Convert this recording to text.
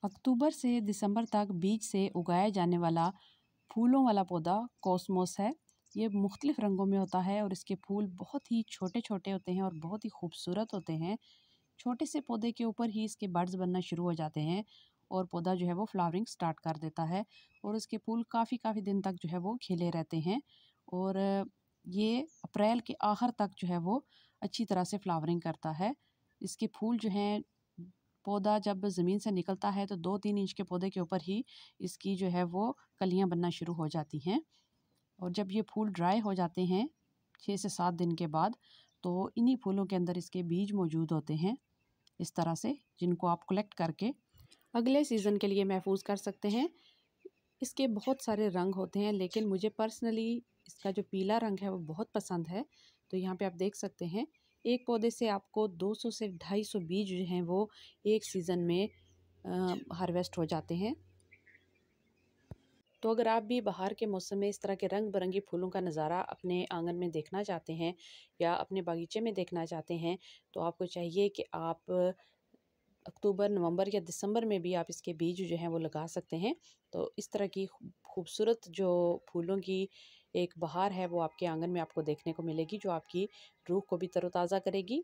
अक्टूबर से दिसंबर तक बीज से उगाया जाने वाला फूलों वाला पौधा कॉस्मोस है। ये मुख्तलिफ़ रंगों में होता है और इसके फूल बहुत ही छोटे छोटे होते हैं और बहुत ही खूबसूरत होते हैं। छोटे से पौधे के ऊपर ही इसके बड्स बनना शुरू हो जाते हैं और पौधा जो है वो फ्लावरिंग स्टार्ट कर देता है और इसके फूल काफ़ी काफ़ी दिन तक जो है वो खिले रहते हैं और ये अप्रैल के आखिर तक जो है वो अच्छी तरह से फ्लावरिंग करता है। इसके फूल जो हैं, पौधा जब ज़मीन से निकलता है तो 2-3 इंच के पौधे के ऊपर ही इसकी जो है वो कलियां बनना शुरू हो जाती हैं और जब ये फूल ड्राई हो जाते हैं 6 से 7 दिन के बाद, तो इन्हीं फूलों के अंदर इसके बीज मौजूद होते हैं इस तरह से, जिनको आप कलेक्ट करके अगले सीज़न के लिए महफूज कर सकते हैं। इसके बहुत सारे रंग होते हैं लेकिन मुझे पर्सनली इसका जो पीला रंग है वो बहुत पसंद है। तो यहाँ पे आप देख सकते हैं एक पौधे से आपको 200 से 250 बीज जो हैं वो एक सीज़न में हार्वेस्ट हो जाते हैं। तो अगर आप भी बाहर के मौसम में इस तरह के रंग बिरंगी फूलों का नज़ारा अपने आंगन में देखना चाहते हैं या अपने बागीचे में देखना चाहते हैं, तो आपको चाहिए कि आप अक्टूबर, नवंबर या दिसंबर में भी आप इसके बीज जो हैं वो लगा सकते हैं। तो इस तरह की खूबसूरत जो फूलों की एक बहार है वो आपके आंगन में आपको देखने को मिलेगी, जो आपकी रूह को भी तरोताज़ा करेगी